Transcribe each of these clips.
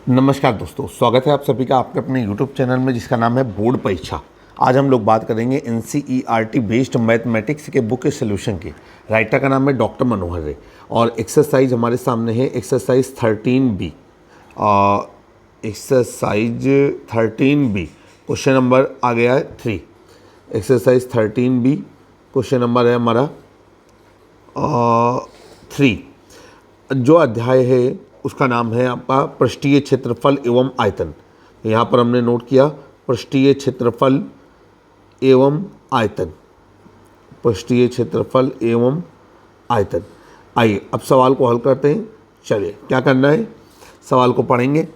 नमस्कार दोस्तों, स्वागत है आप सभी का आपके अपने YouTube चैनल में जिसका नाम है बोर्ड परीक्षा। आज हम लोग बात करेंगे NCERT बेस्ड मैथमेटिक्स के बुक के सोल्यूशन की। राइटर का नाम है डॉक्टर मनोहर रे और एक्सरसाइज हमारे सामने है exercise 13B। Exercise 13B question number आ गया है 3। एक्सरसाइज 13B क्वेश्चन नंबर है हमारा 3। जो अध्याय है उसका नाम है आपका पृष्ठीय क्षेत्रफल एवं आयतन। यहाँ पर हमने नोट किया पृष्ठीय क्षेत्रफल एवं आयतन, पृष्ठीय क्षेत्रफल एवं आयतन। आइए अब सवाल को हल करते हैं। चलिए क्या करना है, सवाल को पढ़ेंगे।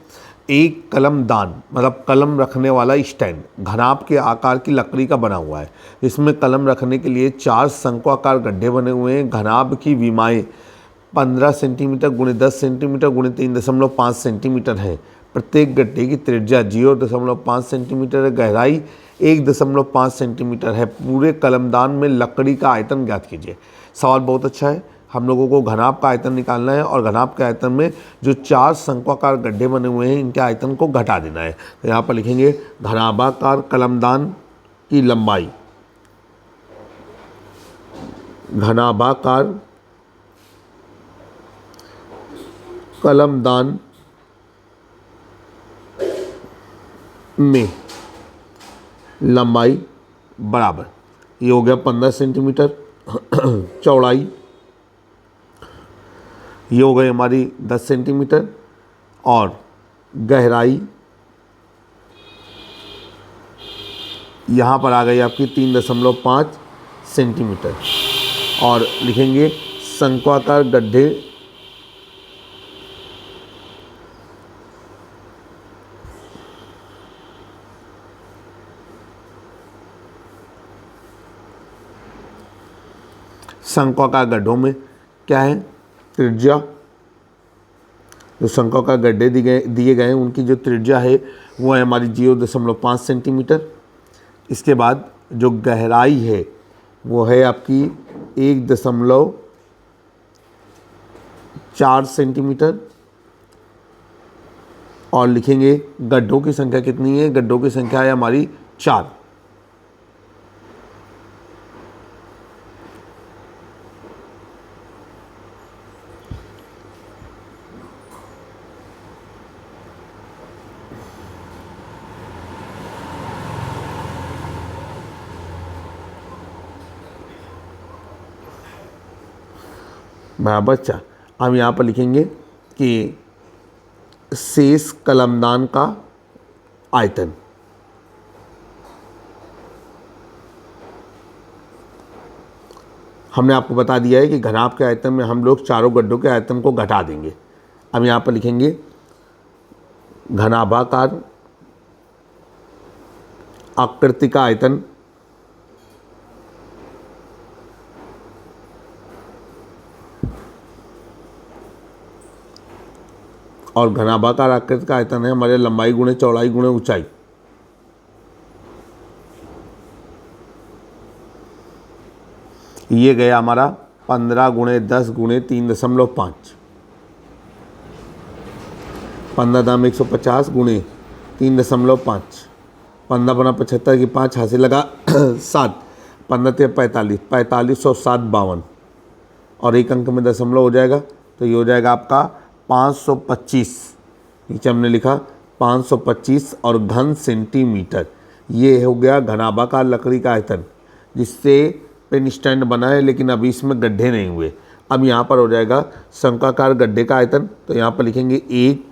एक कलमदान मतलब कलम रखने वाला स्टैंड घनाभ के आकार की लकड़ी का बना हुआ है। इसमें कलम रखने के लिए 4 शंक्वाकार गड्ढे बने हुए हैं। घनाभ की विमाएँ 15 सेंटीमीटर गुणे 10 सेंटीमीटर गुणे 3.5 सेंटीमीटर है। प्रत्येक गड्ढे की त्रिज्या 0.5 सेंटीमीटर है, गहराई 1.5 सेंटीमीटर है। पूरे कलमदान में लकड़ी का आयतन ज्ञात कीजिए। सवाल बहुत अच्छा है। हम लोगों को घनाभ का आयतन निकालना है और घनाभ के आयतन में जो 4 शंक्वाकार गड्ढे बने हुए हैं इनके आयतन को घटा देना है। तो यहाँ पर लिखेंगे घनाभाकार कलमदान की लंबाई, घनाभाकार कलमदान में लंबाई बराबर, ये हो गया 15 सेंटीमीटर चौड़ाई, ये हो गई हमारी 10 सेंटीमीटर और गहराई यहाँ पर आ गई आपकी 3.5 सेंटीमीटर। और लिखेंगे शंक्वाकार गड्ढे शंक्वाकार गड्ढों में क्या है त्रिज्या, जो शंक्वाकार गड्ढे दिए गए हैं उनकी जो त्रिज्या है वो है हमारी 0.5 सेंटीमीटर। इसके बाद जो गहराई है वो है आपकी 1.4 सेंटीमीटर। और लिखेंगे गड्ढों की संख्या कितनी है, गड्ढों की संख्या है हमारी 4। बराबर 4। हम यहाँ पर लिखेंगे कि शेष कलमदान का आयतन, हमने आपको बता दिया है कि घनाभ के आयतन में हम लोग चारों गड्ढों के आयतन को घटा देंगे। अब यहाँ पर लिखेंगे घनाभाकार आकृति का आयतन और घनाभाकार आकृति का आयतन है हमारे लंबाई गुणे चौड़ाई गुणे ऊंचाई। ये गया हमारा 15 गुणे 10 गुणे 3.5, 15 दाम 150 गुणे 3.5, 15 बना 75 की 5 हासिल लगा 7, 15 × 45, 45 और 7 52 और एक अंक में दशमलव हो जाएगा तो ये हो जाएगा आपका 525। नीचे हमने लिखा 525 और घन सेंटीमीटर। ये हो गया घनाभाकार लकड़ी का आयतन जिससे पेन स्टैंड बना है, लेकिन अभी इसमें गड्ढे नहीं हुए। अब यहाँ पर हो जाएगा शंक्वाकार गड्ढे का आयतन। तो यहाँ पर लिखेंगे एक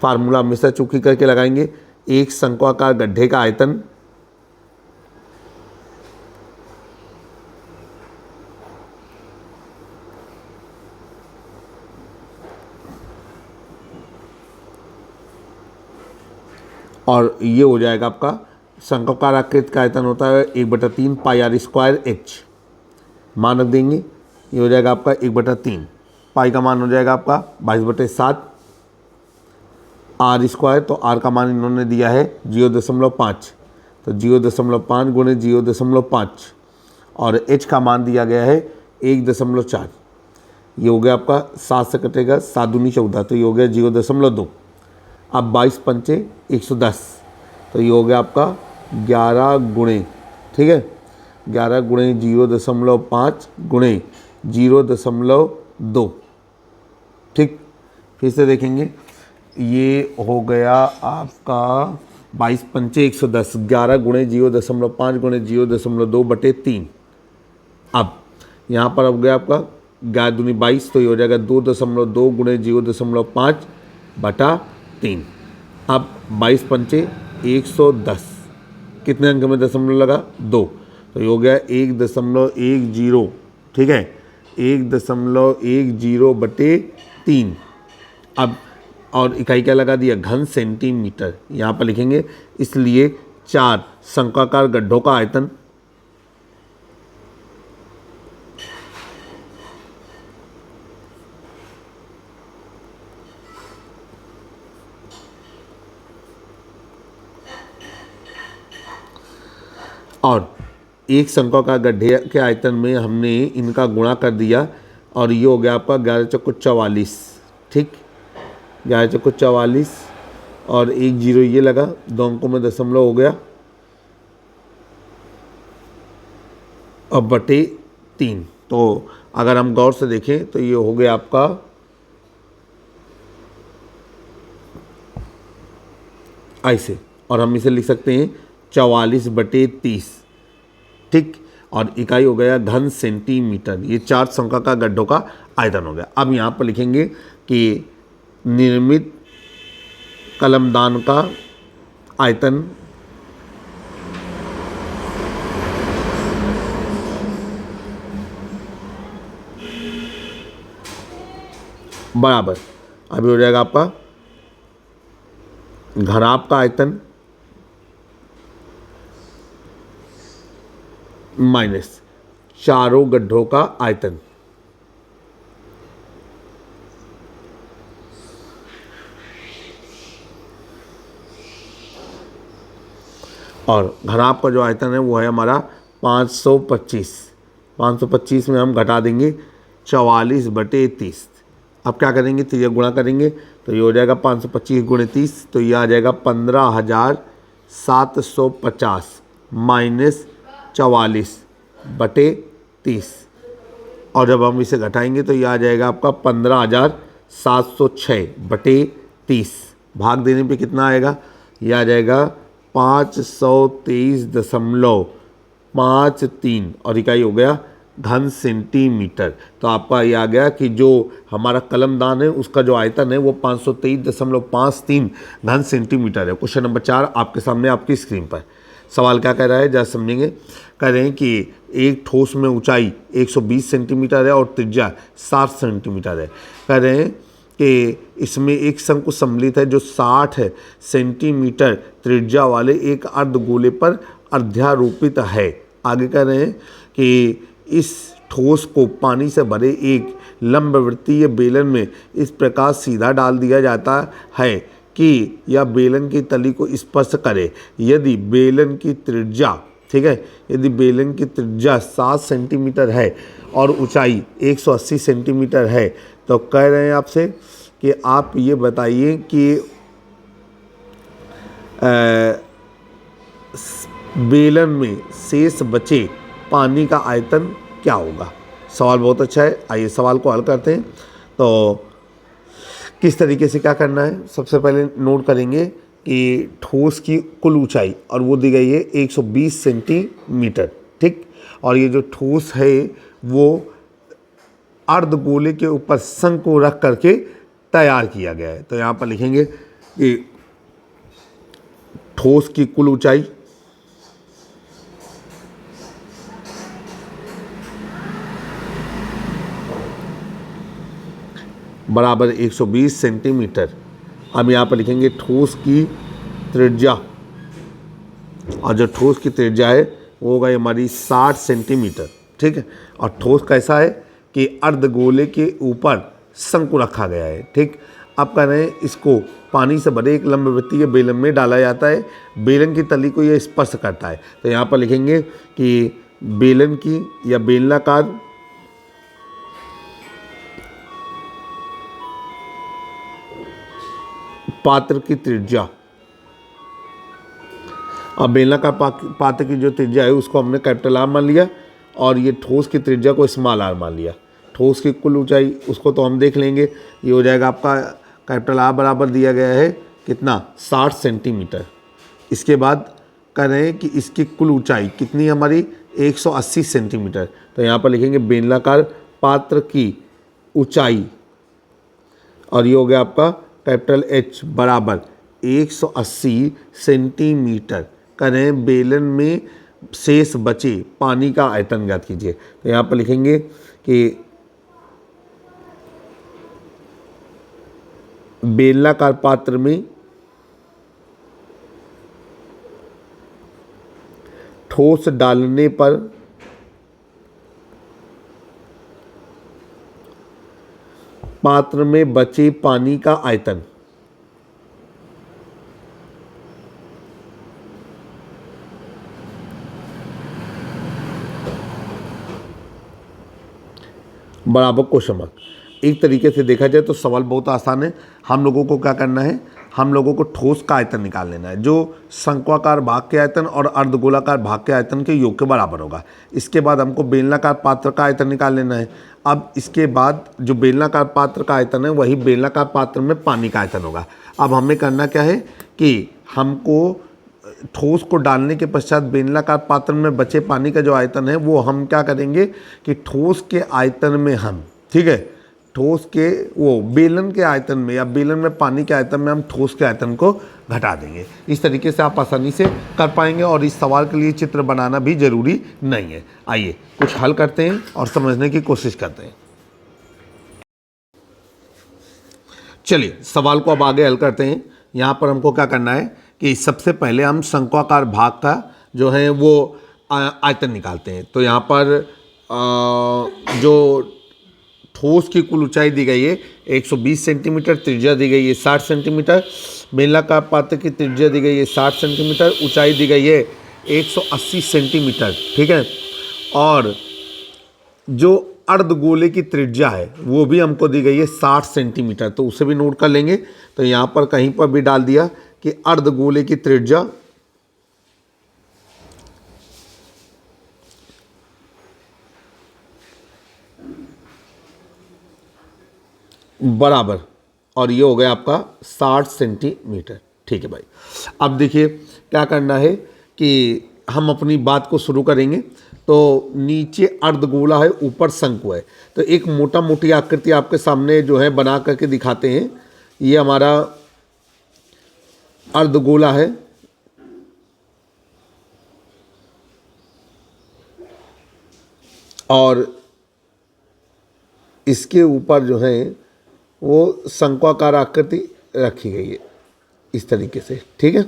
फार्मूला हमेशा चुकी करके लगाएंगे, एक शंक्वाकार गड्ढे का आयतन और ये हो जाएगा आपका शंक्वाकार आकृति का आयतन होता है 1/3 πr² h। मान रख देंगे, ये हो जाएगा आपका 1/3। पाई का मान हो जाएगा आपका 22/7 r²। तो r का मान इन्होंने दिया है 0.5, तो 0.5 गुणे 0.5 और h का मान दिया गया है 1.4। ये हो गया आपका 7 से कटेगा 7 दूनी 14, तो ये हो गया 0.2। अब 22 पंचे 110, तो ये हो गया आपका 11 गुणे, ठीक है, 11 गुणे 0.5 गुणे 0.2, ठीक। फिर से देखेंगे, ये हो गया आपका 22 पंचे 110, 11 गुणे 0.5 गुणे 0.2 बटे 3। अब यहाँ पर अब गया आपका 11 दूनी 22, तो ये हो जाएगा 2.2 गुणे 0.5 बटा 3। अब 22 पंचे 110, कितने अंक में दशमलव लगा? 2, तो ये हो गया 1.10, ठीक है, 1.10 बटे 3। अब और इकाई क्या लगा दिया? घन सेंटीमीटर। यहाँ पर लिखेंगे, इसलिए 4 शंक्वाकार गड्ढों का आयतन और एक शंक्वाकार गड्ढे के आयतन में हमने इनका गुणा कर दिया, और ये हो गया आपका 11 चौको 44, ठीक, 11 चौको 44 और 1 0 ये लगा, 2 अंकों में दशमलव हो गया, अब बटे 3। तो अगर हम गौर से देखें तो ये हो गया आपका ऐसे, और हम इसे लिख सकते हैं 44 बटे 30, ठीक, और इकाई हो गया घन सेंटीमीटर। ये 4 शंक्वाकार गड्ढों का आयतन हो गया। अब यहाँ पर लिखेंगे कि निर्मित कलमदान का आयतन बराबर, अभी हो जाएगा आपका घराप का आयतन माइनस चारों गड्ढों का आयतन, और घनाभ का जो आयतन है वो है हमारा 525। 525 में हम घटा देंगे 44 बटे 30। अब क्या करेंगे? तो ये गुणा करेंगे, तो ये हो जाएगा 525 गुणे 30, तो ये आ जाएगा 15,750 माइनस 44 बटे 30, और जब हम इसे घटाएंगे तो ये आ जाएगा आपका 15,706 बटे 30। भाग देने पे कितना आएगा? ये आ जाएगा 523.53, और इकाई हो गया घन सेंटीमीटर। तो आपका ये आ गया कि जो हमारा कलमदान है उसका जो आयतन है वो 523.53 घन सेंटीमीटर है। क्वेश्चन नंबर 4 आपके सामने आपकी स्क्रीन पर। सवाल क्या कह रहा है, जरा समझेंगे। कह रहे हैं कि एक ठोस में ऊंचाई 120 सेंटीमीटर है और त्रिज्या 60 सेंटीमीटर है। कह रहे हैं कि इसमें एक शंकु सम्मिलित है जो 60 सेंटीमीटर त्रिज्या वाले एक अर्धगोले पर अध्यारोपित है। आगे कह रहे हैं कि इस ठोस को पानी से भरे एक लंबवृत्तीय बेलन में इस प्रकार सीधा डाल दिया जाता है कि यह बेलन की तली को स्पर्श करे। यदि बेलन की त्रिज्या, ठीक है, यदि बेलन की त्रिज्या 7 सेंटीमीटर है और ऊंचाई 180 सेंटीमीटर है, तो कह रहे हैं आपसे कि आप ये बताइए कि बेलन में शेष बचे पानी का आयतन क्या होगा। सवाल बहुत अच्छा है, आइए सवाल को हल करते हैं। तो किस तरीके से क्या करना है, सबसे पहले नोट करेंगे कि ठोस की कुल ऊंचाई, और वो दी गई है 120 सेंटीमीटर, ठीक, और ये जो ठोस है वो अर्धगोले के ऊपर शंकु रख करके तैयार किया गया है। तो यहाँ पर लिखेंगे कि ठोस की कुल ऊंचाई बराबर 120 सेंटीमीटर। अब यहाँ पर लिखेंगे ठोस की त्रिज्या, और जो ठोस की त्रिज्या है वो हो गई हमारी 60 सेंटीमीटर, ठीक है, और ठोस कैसा है कि अर्धगोले के ऊपर शंकु रखा गया है, ठीक। अब कह रहे हैं इसको पानी से भरे एक लंबवृत्तीय बेलन में डाला जाता है, बेलन की तली को ये स्पर्श करता है। तो यहाँ पर लिखेंगे कि बेलन की या बेलनाकार पात्र की त्रिज्या, अब बेलनाकार पात्र की जो त्रिज्या है उसको हमने कैपिटल आर मान लिया और ये ठोस की त्रिज्या को स्मॉल आर मान लिया। ठोस की कुल ऊंचाई उसको तो हम देख लेंगे, ये हो जाएगा आपका कैपिटल आर बराबर दिया गया है कितना 60 सेंटीमीटर। इसके बाद कह रहे हैं कि इसकी कुल ऊंचाई कितनी हमारी 180 सेंटीमीटर। तो यहाँ पर लिखेंगे बेलनाकार पात्र की ऊंचाई और ये हो गया आपका कैपिटल एच बराबर 180 सेंटीमीटर। करें बेलन में शेष बचे पानी का आयतन ज्ञात कीजिए। तो यहाँ पर लिखेंगे कि बेलनाकार पात्र में ठोस डालने पर पात्र में बचे पानी का आयतन बराबर क्वेश्चन मार्क। एक तरीके से देखा जाए तो सवाल बहुत आसान है। हम लोगों को क्या करना है, हम लोगों को ठोस का आयतन निकाल लेना है जो शंक्वाकार भाग के आयतन और अर्धगोलाकार भाग के आयतन के योग के बराबर होगा। इसके बाद हमको बेलनाकार पात्र का आयतन निकाल लेना है। अब इसके बाद जो बेलनाकार पात्र का आयतन है वही बेलनाकार पात्र में पानी का आयतन होगा। अब हमें करना क्या है कि हमको ठोस को डालने के पश्चात बेलनाकार पात्र में बचे पानी का जो आयतन है वो हम क्या करेंगे कि ठोस के आयतन में हम, ठीक है, ठोस के वो बेलन के आयतन में या बेलन में पानी के आयतन में हम ठोस के आयतन को घटा देंगे। इस तरीके से आप आसानी से कर पाएंगे और इस सवाल के लिए चित्र बनाना भी ज़रूरी नहीं है। आइए कुछ हल करते हैं और समझने की कोशिश करते हैं। चलिए सवाल को अब आगे हल करते हैं। यहाँ पर हमको क्या करना है कि सबसे पहले हम शंक्वाकार भाग का जो है वो आयतन निकालते हैं। तो यहाँ पर जो ठोस की कुल ऊंचाई दी गई है 120 सेंटीमीटर, त्रिज्या दी गई है 60 सेंटीमीटर, बेलनाकार पात्र की त्रिज्या दी गई है 60 सेंटीमीटर, ऊंचाई दी गई है 180 सेंटीमीटर, ठीक है, और जो अर्धगोले की त्रिज्या है वो भी हमको दी गई है 60 सेंटीमीटर। तो उसे भी नोट कर लेंगे। तो यहाँ पर कहीं पर भी डाल दिया कि अर्धगोले की त्रिज्या बराबर, और ये हो गया आपका 60 सेंटीमीटर, ठीक है भाई। अब देखिए क्या करना है कि हम अपनी बात को शुरू करेंगे। तो नीचे अर्धगोला है, ऊपर शंकु है। तो एक मोटा मोटी आकृति आपके सामने जो है बना करके दिखाते हैं। ये हमारा अर्धगोला है और इसके ऊपर जो है वो शंक्वाकार आकृति रखी गई है इस तरीके से, ठीक है।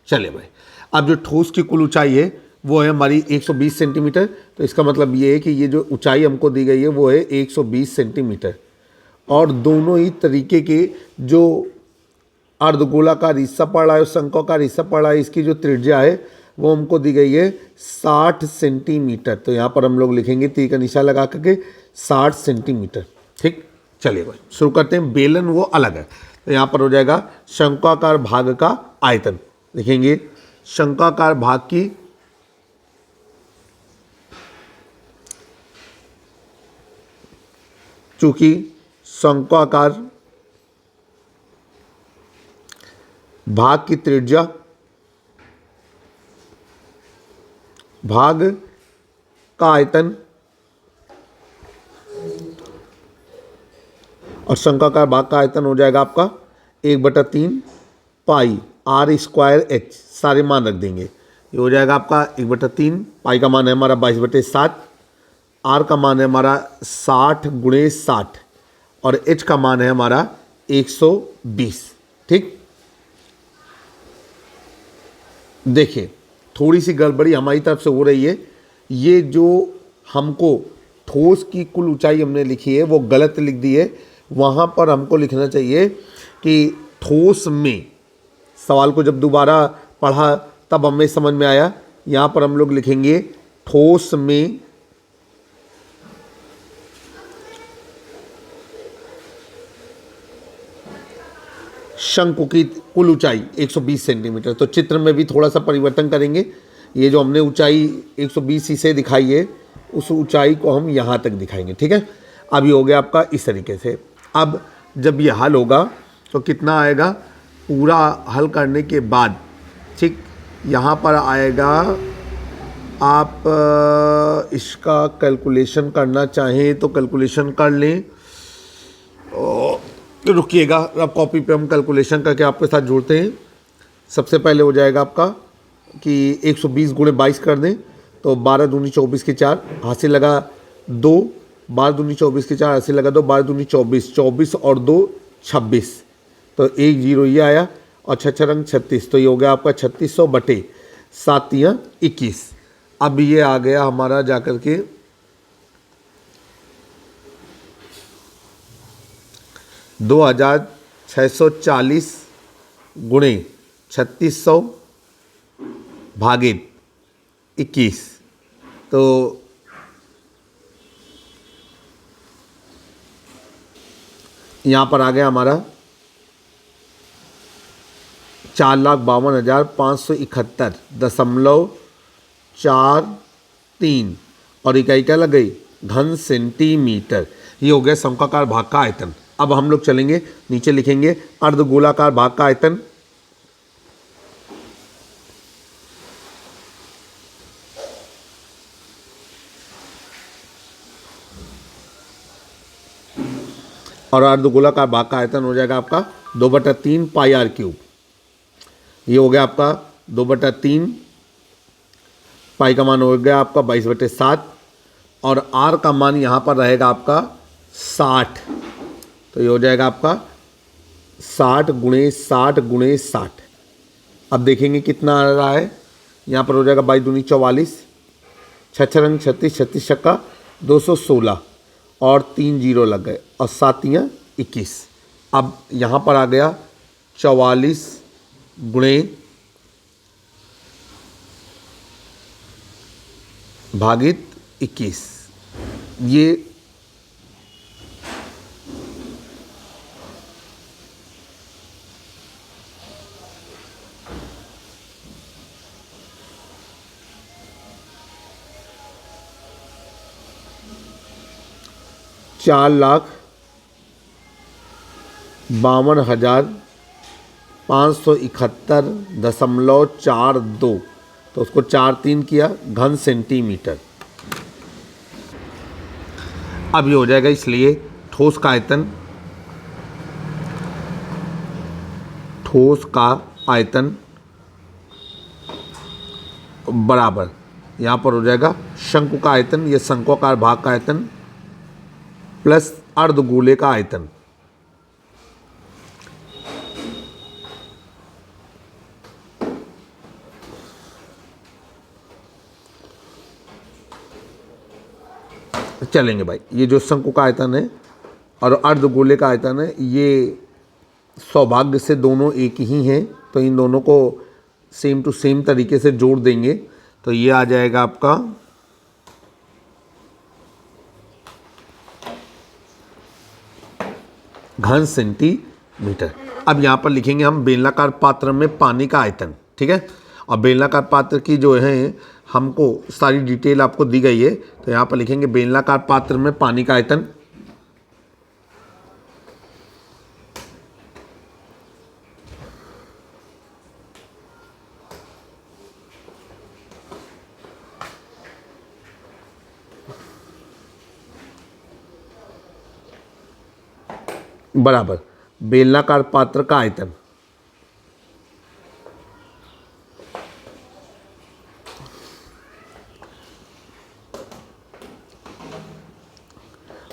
चलिए भाई, अब जो ठोस की कुल ऊंचाई है वो है हमारी 120 सेंटीमीटर। तो इसका मतलब ये है कि ये जो ऊंचाई हमको दी गई है वो है 120 सेंटीमीटर, और दोनों ही तरीके के जो अर्धगोलाकार हिस्सा पड़ रहा है और शंक्वाकार हिस्सा पड़ रहा है, इसकी जो त्रिज्या है वो हमको दी गई है 60 सेंटीमीटर। तो यहाँ पर हम लोग लिखेंगे तीर का निशान लगा करके 60 सेंटीमीटर, ठीक। चलिए भाई शुरू करते हैं। बेलन वो अलग है, तो यहाँ पर हो जाएगा शंक्वाकार भाग का आयतन। लिखेंगे शंक्वाकार भाग की चूंकि शंक्वाकार भाग की त्रिज्या भाग का आयतन और शंक्वाकार भाग का आयतन हो जाएगा आपका 1/3 पाई आर स्क्वायर एच, सारे मान रख देंगे। ये हो जाएगा आपका 1/3, पाई का मान है हमारा 22/7, आर का मान है हमारा 60 × 60 और एच का मान है हमारा 120, ठीक। देखिए थोड़ी सी गड़बड़ी हमारी तरफ से हो रही है। ये जो हमको ठोस की कुल ऊंचाई हमने लिखी है वो गलत लिख दी है। वहाँ पर हमको लिखना चाहिए कि ठोस में, सवाल को जब दोबारा पढ़ा तब हमें समझ में आया। यहाँ पर हम लोग लिखेंगे ठोस में शंकु की कुल ऊंचाई 120 सेंटीमीटर। तो चित्र में भी थोड़ा सा परिवर्तन करेंगे। ये जो हमने ऊंचाई 120 से दिखाई है, उस ऊंचाई को हम यहाँ तक दिखाएंगे, ठीक है। अब ये हो गया आपका इस तरीके से। अब जब ये हल होगा तो कितना आएगा, पूरा हल करने के बाद, ठीक, यहाँ पर आएगा। आप इसका कैलकुलेशन करना चाहें तो कैलकुलेशन कर लें, रुकिएगा, अब कॉपी पे हम कैलकुलेशन करके आपके साथ जोड़ते हैं। सबसे पहले हो जाएगा आपका कि 120 गुणे 22 कर दें तो 12 दूनी 24 के 4, हासिल लगा 2, 12 दूनी 24 के 4 हासिल लगा 2, 12 दूनी 24, 24 और 2 26, तो 1 0 ये आया, और 6 6 रंग 36, तो ये हो गया आपका 3600 बटे 7 तियाँ 21। अब ये आ गया हमारा जाकर के 2640 गुणे 3600 भागित 21, तो यहाँ पर आ गया हमारा 4,52,571.43 और इकाई क्या लग गई, घन सेंटीमीटर। ये हो गया समकाकार भाग का आयतन। अब हम लोग चलेंगे नीचे, लिखेंगे अर्धगोलाकार भाग का आयतन। और अर्धगोलाकार भाग का आयतन हो जाएगा आपका 2/3 पाई आर क्यूब। ये हो गया आपका 2/3, पाई का मान हो गया आपका 22/7, और आर का मान यहाँ पर रहेगा आपका 60, तो ये हो जाएगा आपका 60 गुणे 60 गुणे 60। अब देखेंगे कितना आ रहा है, यहाँ पर हो जाएगा 22 दूनी 44, 6 6 रंग 36, 36 छक्का 216 और 3 0 लग गए, और 7 तियाँ 21। अब यहाँ पर आ गया 44 गुणे भागित 21, ये 4,52,571.42, तो उसको 4 3 किया, घन सेंटीमीटर। अब ये हो जाएगा, इसलिए ठोस का आयतन, ठोस का आयतन बराबर, यहाँ पर हो जाएगा शंकु का आयतन, ये शंक्वाकार भाग का आयतन प्लस अर्धगोले का आयतन। चलेंगे भाई, ये जो शंकु का आयतन है और अर्धगोले का आयतन है, ये सौभाग्य से दोनों एक ही हैं, तो इन दोनों को सेम टू सेम तरीके से जोड़ देंगे, तो ये आ जाएगा आपका घन सेंटीमीटर। अब यहाँ पर लिखेंगे हम बेलनाकार पात्र में पानी का आयतन, ठीक है। और बेलनाकार पात्र की जो है हमको सारी डिटेल आपको दी गई है, तो यहाँ पर लिखेंगे बेलनाकार पात्र में पानी का आयतन। बराबर बेलनाकार पात्र का आयतन,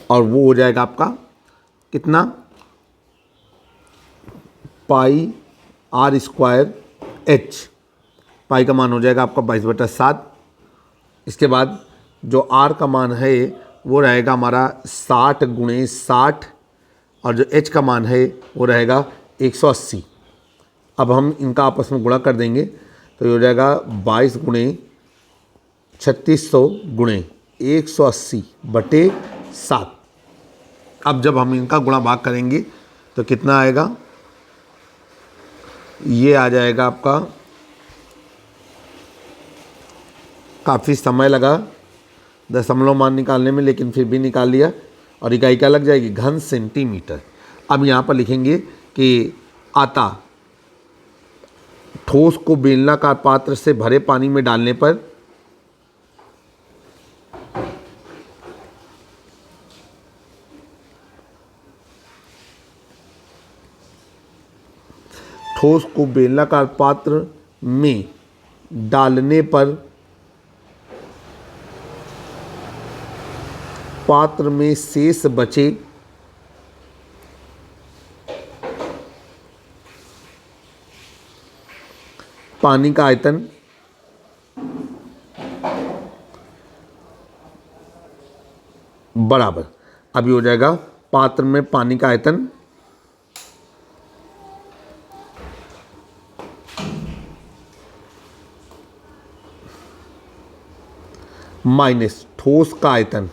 और वो हो जाएगा आपका कितना, पाई आर स्क्वायर एच। पाई का मान हो जाएगा आपका 22/7। इसके बाद जो आर का मान है वो रहेगा हमारा 60 गुणे 60, और जो एच का मान है वो रहेगा 180। अब हम इनका आपस में गुणा कर देंगे, तो ये हो जाएगा 22 गुणे 3600 गुणे 180/7। अब जब हम इनका गुणा भाग करेंगे तो कितना आएगा, ये आ जाएगा आपका, काफ़ी समय लगा दशमलव मान निकालने में, लेकिन फिर भी निकाल लिया। और इकाई क्या लग जाएगी? घन सेंटीमीटर। अब यहाँ पर लिखेंगे कि आटा ठोस को बेलनाकार पात्र से भरे पानी में डालने पर ठोस को बेलनाकार पात्र में डालने पर पात्र में शेष बचे पानी का आयतन बराबर, अभी हो जाएगा पात्र में पानी का आयतन माइनस ठोस का आयतन।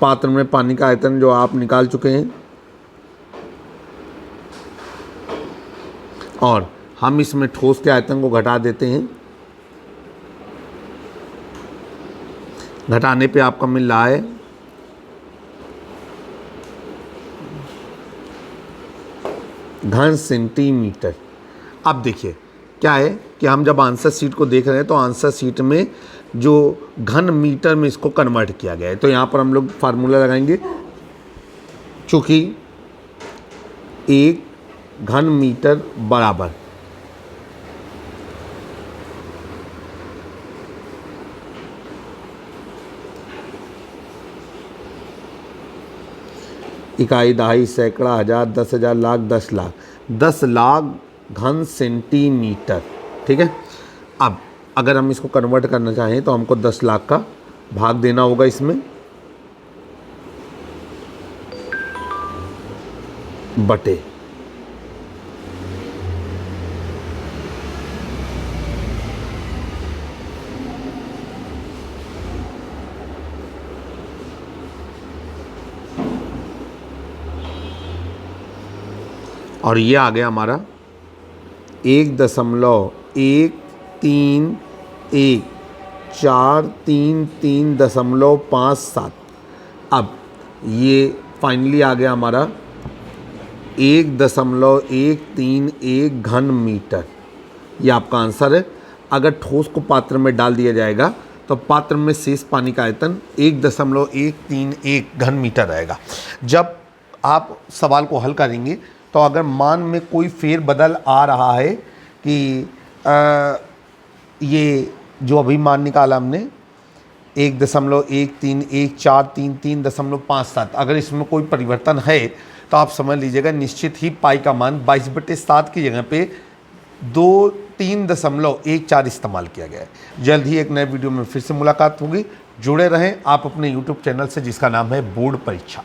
पात्र में पानी का आयतन जो आप निकाल चुके हैं, और हम इसमें ठोस के आयतन को घटा देते हैं। घटाने पे आपका मिल रहा है घन सेंटीमीटर। अब देखिए क्या है कि हम जब आंसर शीट को देख रहे हैं तो आंसर शीट में जो घन मीटर में इसको कन्वर्ट किया गया है, तो यहाँ पर हम लोग फार्मूला लगाएंगे। चूँकि 1 घन मीटर बराबर इकाई, दहाई, सैकड़ा, हज़ार, 10,000, लाख, 10 लाख, 10 लाख घन सेंटीमीटर। ठीक है। अब अगर हम इसको कन्वर्ट करना चाहें तो हमको 10 लाख का भाग देना होगा इसमें, बटे और ये आ गया हमारा 1.131433.57। अब ये फाइनली आ गया हमारा 1.131 घन मीटर। ये आपका आंसर है। अगर ठोस को पात्र में डाल दिया जाएगा तो पात्र में शेष पानी का आयतन 1.131 घन मीटर रहेगा। जब आप सवाल को हल करेंगे तो अगर मान में कोई फेरबदल आ रहा है कि ये जो अभी मान निकाला हमने 1.1314333.57, अगर इसमें कोई परिवर्तन है तो आप समझ लीजिएगा निश्चित ही पाई का मान 22/7 की जगह पे 3.14 इस्तेमाल किया गया है। जल्द ही एक नए वीडियो में फिर से मुलाकात होगी। जुड़े रहें आप अपने YouTube चैनल से जिसका नाम है बोर्ड परीक्षा।